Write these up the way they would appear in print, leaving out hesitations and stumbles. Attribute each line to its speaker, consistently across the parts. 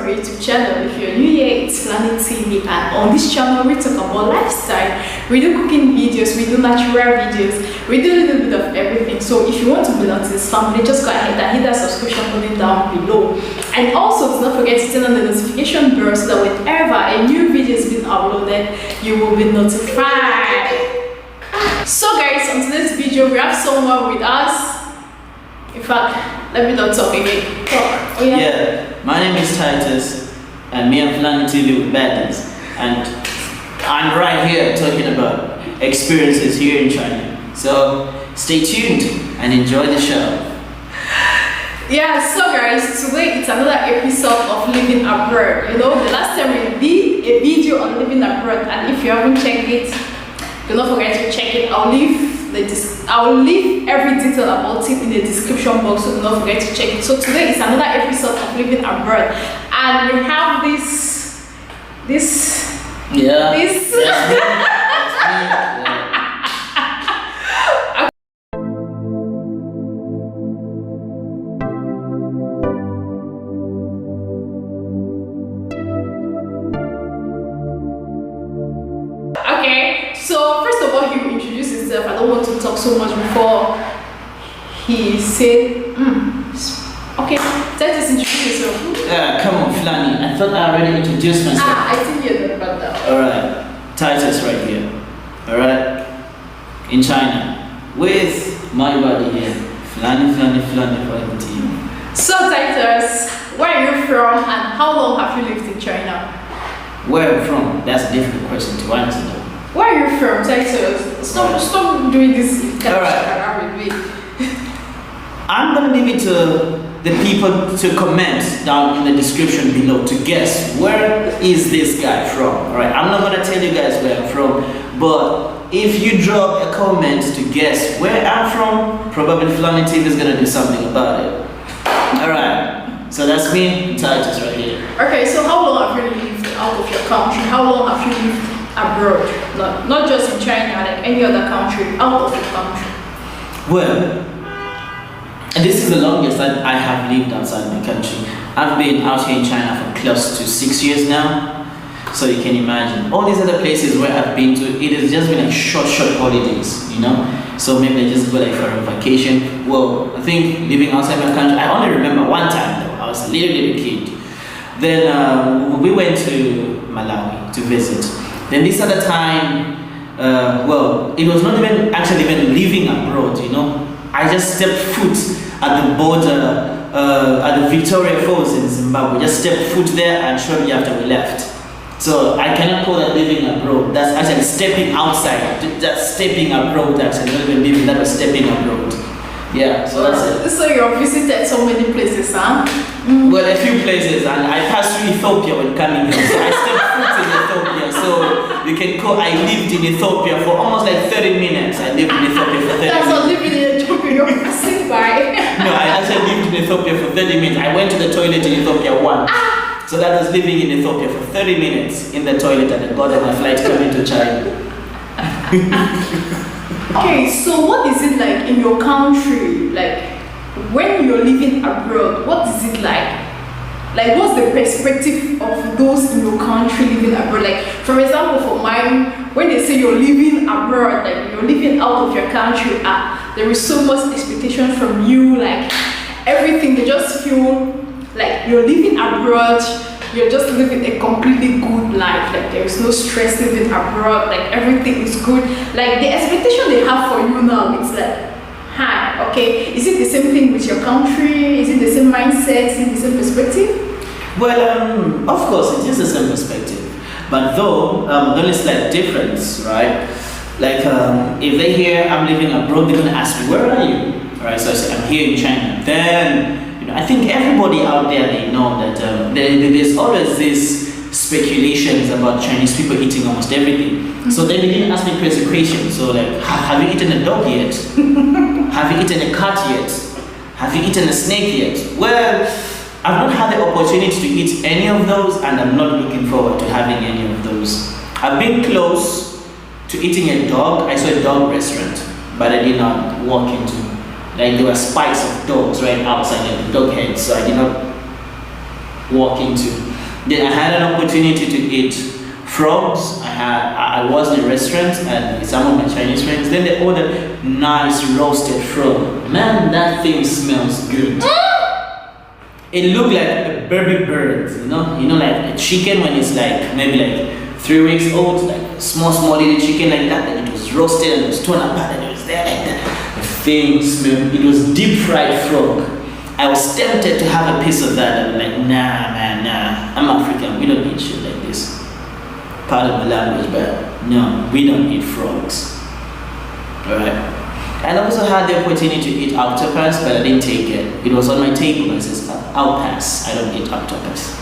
Speaker 1: our YouTube channel. If you're new here, it's Flani TV, and on this channel we talk about lifestyle. We do cooking videos, we do natural videos, we do a little bit of everything. So if you want to belong to this family, just go ahead and hit that subscription button down below. And also do not forget to turn on the notification bell so that whenever a new video is being uploaded, you will be notified. So guys, on today's video we have someone with us. In fact, let me not talk again. Talk. Oh,
Speaker 2: yeah, my name is Titus, and me and Flani TV with badness, and I'm right here talking about experiences here in China. So stay tuned and enjoy the show.
Speaker 1: Yeah, so guys, today it's another episode of living abroad. You know, the last time we did a video on living abroad, and if you haven't checked it, do not forget to check it. I'll leave every detail about it in the description box, so do not forget to check it. So today is another episode of living abroad, and we have this. Okay, so first of all, he will introduce himself. I don't want to talk so much before he said, okay, let's introduce yourself.
Speaker 2: Yeah, come on, Flani. I thought I already introduced myself.
Speaker 1: I think you're the brother.
Speaker 2: Alright, Titus right here. Alright, in China, with my body here. Flani for the team.
Speaker 1: So Titus, where are you from and how long have you lived in China?
Speaker 2: Where I'm from? That's a difficult question to answer though.
Speaker 1: Where are you from, Titus? Stop doing this kind of shit with me.
Speaker 2: I'm gonna leave it to the people to comment down in the description below to guess where is this guy from. Alright, I'm not gonna tell you guys where I'm from, but if you drop a comment to guess where I'm from, probably Flani TV is gonna do something about it. Alright, so that's me, Titus right here.
Speaker 1: Okay, so how long have you lived out of your country? How long have you lived abroad? Not just in China, like any other country, out of your country.
Speaker 2: Well, and this is the longest that I have lived outside my country. I've been out here in China for close to 6 years now. So you can imagine. All these other places where I've been to, it has just been like short holidays, you know? So maybe I just go like for a vacation. Well, I think living outside my country, I only remember one time though. I was a little kid. Then we went to Malawi to visit. Then this other time, well, it was not even actually living abroad, you know? I just stepped foot at the border, at the Victoria Falls in Zimbabwe. Just stepped foot there and shortly after we left. So I cannot call that living abroad. That's actually stepping outside. That's stepping abroad actually, not even living, that was stepping abroad. Yeah, so that's it.
Speaker 1: So you visited so many places, huh?
Speaker 2: Well, a few places, and I passed through Ethiopia when coming here. So I stepped foot in Ethiopia. So you can call, I lived in Ethiopia for almost like 30 minutes. I lived in Ethiopia for 30 minutes.
Speaker 1: That's not living in Ethiopia, you're passing by.
Speaker 2: No, I actually lived in Ethiopia for 30 minutes. I went to the toilet in Ethiopia once. So that was living in Ethiopia for 30 minutes in the toilet, and then got on my flight coming to China.
Speaker 1: Okay, so what is it like in your country? Like, when you're living abroad, what is it like? Like, what's the perspective of those in your country living abroad? Like, for example, for mine, when they say you're living abroad, like you're living out of your country, there is so much expectation from you, like everything, they just feel like you're living abroad, you're just living a completely good life. Like there is no stress living abroad, like everything is good. Like the expectation they have for you now, it's like, hi, okay, is it the same thing with your country? Is it the same mindset? Is it the same perspective?
Speaker 2: Well, of course it is the same perspective. But though, the only slight difference, right? Like if they hear I'm living abroad, they're gonna ask me, where are you? Right, so I say, I'm here in China. Then, I think everybody out there, they know that there's always this speculations about Chinese people eating almost everything. So they didn't ask me crazy questions. So like, have you eaten a dog yet? Have you eaten a cat yet? Have you eaten a snake yet? Well, I've not had the opportunity to eat any of those, and I'm not looking forward to having any of those. I've been close to eating a dog. I saw a dog restaurant, but I did not walk into. Like there were spikes of dogs right outside the dog heads, so I did not walk into. Then I had an opportunity to eat frogs. I was in a restaurant and with some of my Chinese friends. Then they ordered nice roasted frog. Man, that thing smells good. It looked like a baby bird, you know, like a chicken when it's like maybe like 3 weeks old, like small little chicken like that. And it was roasted and it was torn apart and it was there like that. The thing smelled. It was deep fried frog. I was tempted to have a piece of that. I'm like, nah, man, nah. I'm African. We don't eat shit like this. Part of the language, but no, we don't eat frogs. Alright. And I also had the opportunity to eat octopus, but I didn't take it. It was on my table and says, I'll pass. I don't eat octopus.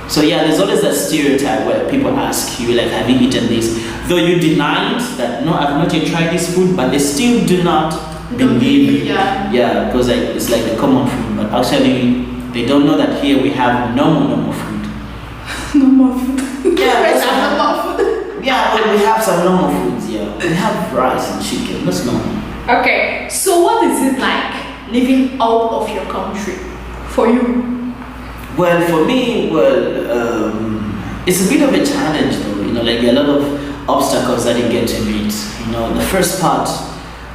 Speaker 2: So yeah, there's always that stereotype where people ask you, like, have you eaten this? Though you deny it, that no, I've not yet tried this food, but they still do not believe it. Yeah, because like, it's like the common food, but actually they don't know that here we have normal food.
Speaker 1: Normal food.
Speaker 2: Yeah,
Speaker 1: normal food.
Speaker 2: Yeah, well, we have some normal foods, yeah. We have rice and chicken, that's normal.
Speaker 1: Okay, so what is it like living out of your country for you?
Speaker 2: Well, for me, it's a bit of a challenge though, you know, like there are a lot of obstacles that you get to meet. You know, the first part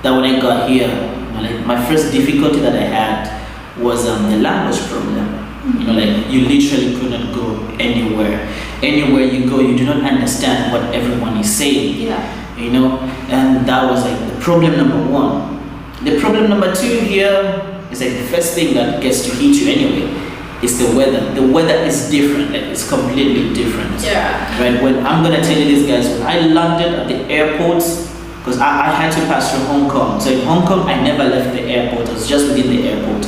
Speaker 2: that when I got here, you know, like my first difficulty that I had was the language problem. You know, like you literally could not go anywhere. Anywhere you go, you do not understand what everyone is saying.
Speaker 1: Yeah.
Speaker 2: You know, and that was like the problem number one. The problem number two here is like the first thing that gets to hit you anyway is the weather. The weather is different, like it's completely different.
Speaker 1: Yeah.
Speaker 2: Right, when I'm gonna tell you this, guys, when I landed at the airport, because I had to pass through Hong Kong. So in Hong Kong, I never left the airport, I was just within the airport.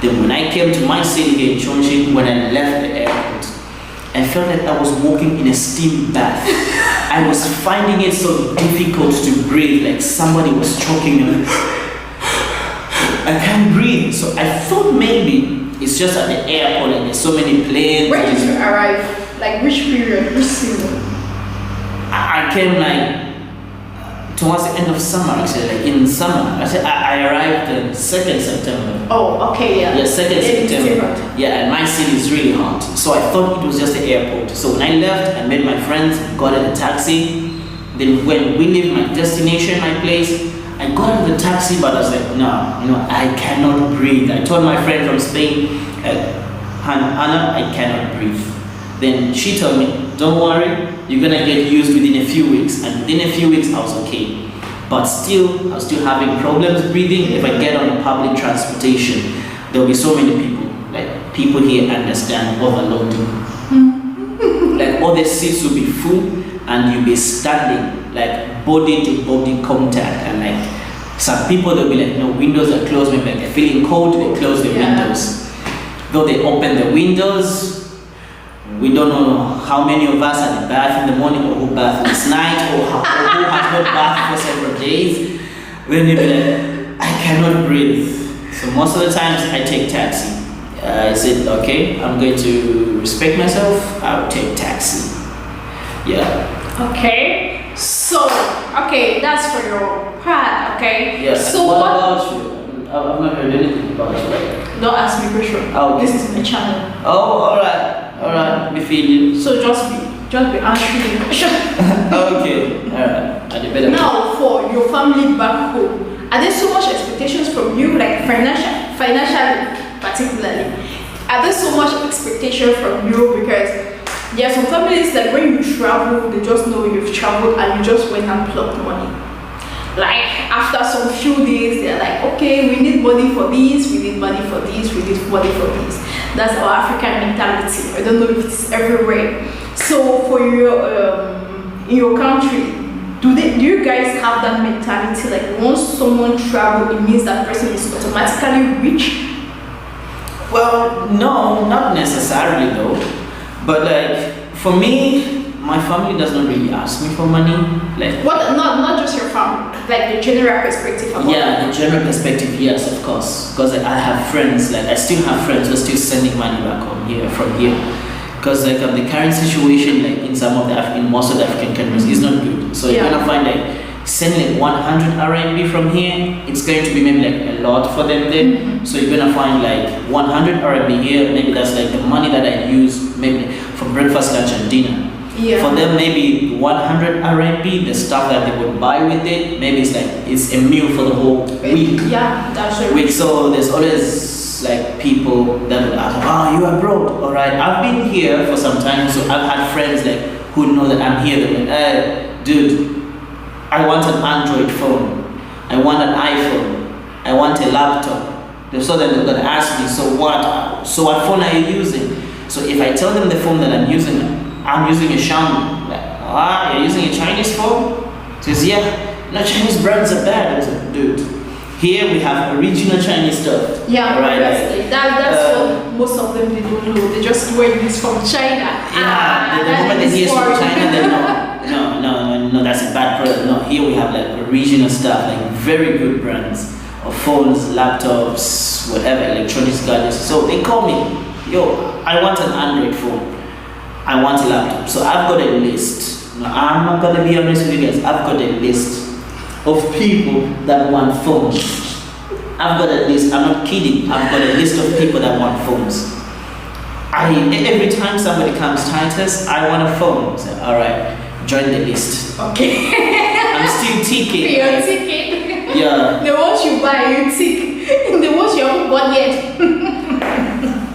Speaker 2: Then when I came to my city here in Chongqing, when I left the airport, I felt like I was walking in a steam bath. I was finding it so difficult to breathe, like somebody was choking me. I can't breathe. So I thought maybe it's just at the airport and there's so many planes.
Speaker 1: Where did you arrive? Like which period? Which season?
Speaker 2: I came like towards the end of summer, actually, like in summer. I arrived on 2nd September.
Speaker 1: Oh, okay, yeah.
Speaker 2: Yeah, 2nd September. Yeah, and my city is really hot. So I thought it was just the airport. So when I left, I met my friends, got in a taxi. Then when we leave my destination, my place, I got in the taxi, but I was like, no, you know, I cannot breathe. I told my friend from Spain, Anna, I cannot breathe. Then she told me, don't worry, you're gonna get used within a few weeks. And within a few weeks, I was okay. But still, I was still having problems breathing. If I get on public transportation, there'll be so many people. Like, people here understand overloading. Like, all the seats will be full and you'll be standing, like, body to body contact. And like, some people, they'll be like, no, windows are closed. Maybe like they're feeling cold, they close the windows. Though they open the windows, we don't know how many of us are in the bath in the morning or who bath this night or who has not bathed for several days. Then they'll be like, I cannot breathe. So most of the times I take taxi. I said, okay, I'm going to respect myself, I'll take taxi. Yeah.
Speaker 1: Okay. So, okay, that's for your part, okay?
Speaker 2: Yeah.
Speaker 1: So
Speaker 2: what about you? I've not heard anything about you. Like,
Speaker 1: don't ask me question.
Speaker 2: Oh, okay.
Speaker 1: This is my channel.
Speaker 2: Oh, alright, we feel you.
Speaker 1: So just be answering the question.
Speaker 2: Okay, alright.
Speaker 1: Now for your family back home, are there so much expectations from you, like financially particularly? Are there so much expectation from you? Because there are some families like when you travel, they just know you've traveled and you just went and plucked money. Like after some few days, they're like, okay, we need money for this, we need money for this, we need money for this. That's our African mentality. I don't know if it's everywhere. So for your in your country, do you guys have that mentality? Like once someone travels, it means that person is automatically rich?
Speaker 2: Well, no, not necessarily though. But like for me, my family does not really ask me for money. Like
Speaker 1: what? Not just your family. Like the general perspective.
Speaker 2: Yeah, the general perspective, yes, of course. Because like, I have friends. Like I still have friends who are still sending money back home here from here. Because like the current situation, like in most of the African countries, is not good. So you're gonna find like sending like 100 RMB from here, it's going to be maybe like a lot for them there. So you're gonna find like 100 RMB here. Maybe that's like the money that I use maybe from breakfast, lunch, and dinner.
Speaker 1: Yeah.
Speaker 2: For them, maybe 100 RMB, the stuff that they would buy with it, maybe it's a meal for the whole week.
Speaker 1: Yeah, that's right.
Speaker 2: Week. So there's always like people that would ask, "Oh, you are abroad, all right? I've been here for some time, so I've had friends like who know that I'm here. They're like, hey, dude, I want an Android phone. I want an iPhone. I want a laptop." So then they're gonna ask me, "So what? So what phone are you using?" So if I tell them the phone that I'm using a Xiaomi. Like, you're using a Chinese phone? He says, yeah. No, Chinese brands are bad. I was like, dude, here we have original Chinese stuff.
Speaker 1: Yeah,
Speaker 2: right?
Speaker 1: obviously. That's what most of them they don't know. They just wear this from China.
Speaker 2: Yeah, the moment they hear from China, they no, that's a bad product. No, here we have like original stuff, like very good brands of phones, laptops, whatever, electronics gadgets. So they call me, yo, I want an Android phone. I want a laptop. So I've got a list. No, I'm not gonna be honest with you guys. I've got a list of people that want phones. I've got a list. I'm not kidding. I've got a list of people that want phones. Every time somebody comes, Titus, I want a phone. So, all right, join the list.
Speaker 1: Okay.
Speaker 2: I'm still ticking.
Speaker 1: You're ticking.
Speaker 2: Yeah.
Speaker 1: The ones you buy, you tick. The ones you haven't bought yet.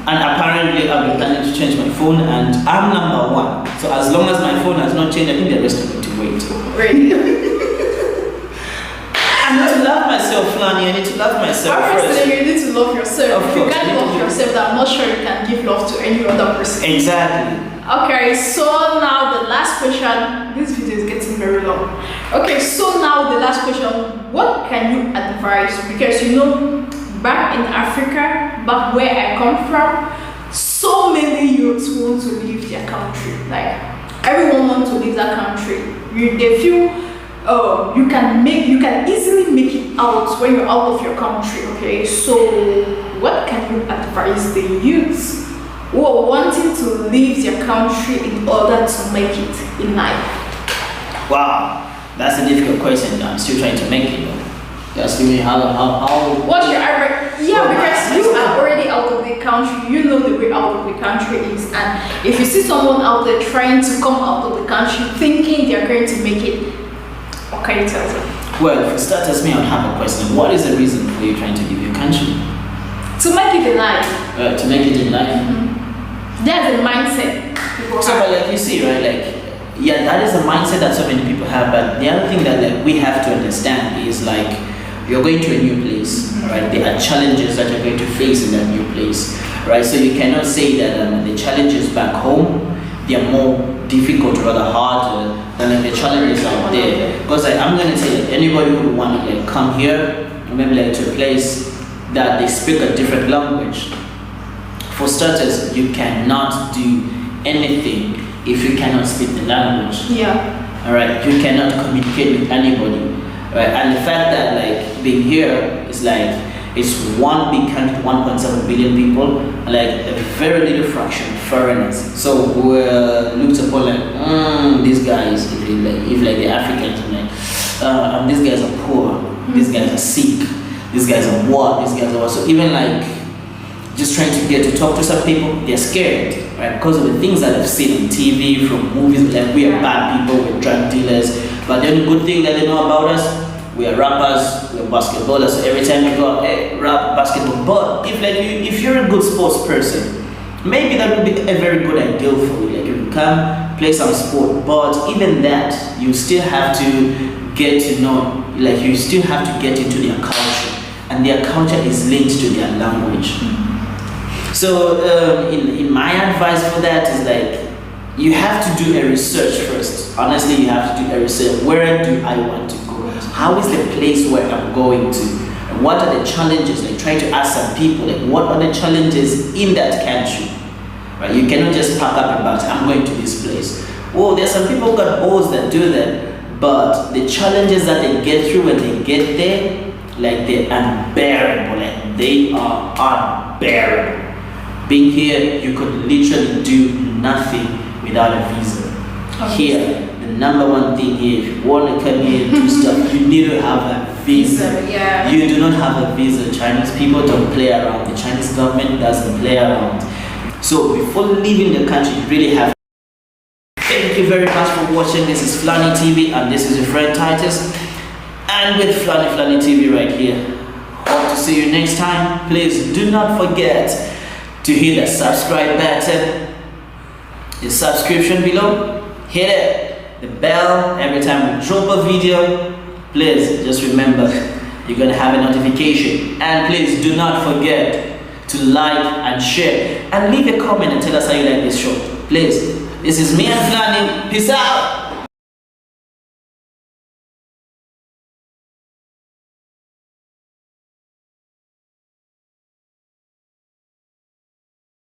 Speaker 2: And apparently I've been planning to change my phone and I'm number one. So as long as my phone has not changed, I think the rest are going to wait.
Speaker 1: Really?
Speaker 2: I need to love myself, Flani. I need to love myself first.
Speaker 1: Obviously, you need to love yourself.
Speaker 2: Of
Speaker 1: If you
Speaker 2: course.
Speaker 1: can't love yourself, then I'm not sure you can give love to any other person.
Speaker 2: Exactly.
Speaker 1: Okay, so now the last question. This video is getting very long. Okay, so now the last question. What can you advise? Because you know, back in Africa, back where I come from, so many youths want to leave their country. Like everyone wants to leave that country. They feel you can easily make it out when you're out of your country. Okay, so what can you advise the youths who are wanting to leave their country in order to make it in life?
Speaker 2: Wow, that's a difficult question. I'm still trying to make it. You're asking me how
Speaker 1: What's your average? Yeah, because you are already out of the country. You know the way out of the country is, and if you see someone out there trying to come out of the country, thinking they are going to make it, okay, tell me.
Speaker 2: Well, for starters, me, I would have a question. What is the reason for you trying to leave your country?
Speaker 1: To make it in life.
Speaker 2: To make it in life.
Speaker 1: That's the mindset people
Speaker 2: So,
Speaker 1: have.
Speaker 2: but like you see, right? Like, yeah, that is a mindset that so many people have. But the other thing that like we have to understand is like, you're going to a new place, right? There are challenges that you're going to face in that new place, right? So you cannot say that the challenges back home, they are more difficult or rather harder than like the challenges out there. Because like, I'm gonna say that anybody who would want to like come here, maybe like to a place that they speak a different language. For starters, you cannot do anything if you cannot speak the language.
Speaker 1: Yeah.
Speaker 2: All right, you cannot communicate with anybody. Right, and the fact that like being here is like it's one big country, 1.7 billion people, and like a very little fraction foreigners. So we're looked upon like these guys, if like the Africans, like these guys are poor, these guys are sick, these guys are what, these guys are what. So even like just trying to get to talk to some people, they're scared, right? Because of the things that I've seen on TV, from movies, like we are bad people, we're drug dealers. But the only good thing that they know about us, we are rappers, we're basketballers. So every time you go, hey, rap, basketball. But if you're a good sports person, maybe that would be a very good ideal for you. Like you can come play some sport. But even that, you still have to get to know, like you still have to get into their culture, and their culture is linked to their language. So in my advice for that is like, you have to do a research first. Honestly, you have to do a research. Where do I want to go? How is the place where I'm going to? And what are the challenges? Like try to ask some people, like what are the challenges in that country? Right? You cannot just pack up and bounce, I'm going to this place. Well, there's some people who got balls that do that, but the challenges that they get through when they get there, like they're unbearable. Like they are unbearable. Being here, you could literally do nothing without a visa. Here, the number one thing here, if you want to come here and do stuff, you need to have a visa.
Speaker 1: Yeah.
Speaker 2: You do not have a visa. Chinese people don't play around. The Chinese government doesn't play around. So before leaving the country, you really have Thank you very much for watching. This is Flani TV and this is your friend Titus. And with Flani TV right here. Hope to see you next time. Please do not forget to hit the subscribe button, the subscription below. Hit it, the bell every time we drop a video. Please just remember, you're gonna have a notification. And please do not forget to like and share and leave a comment and tell us how you like this show. Please. This is me and Flani. Peace out.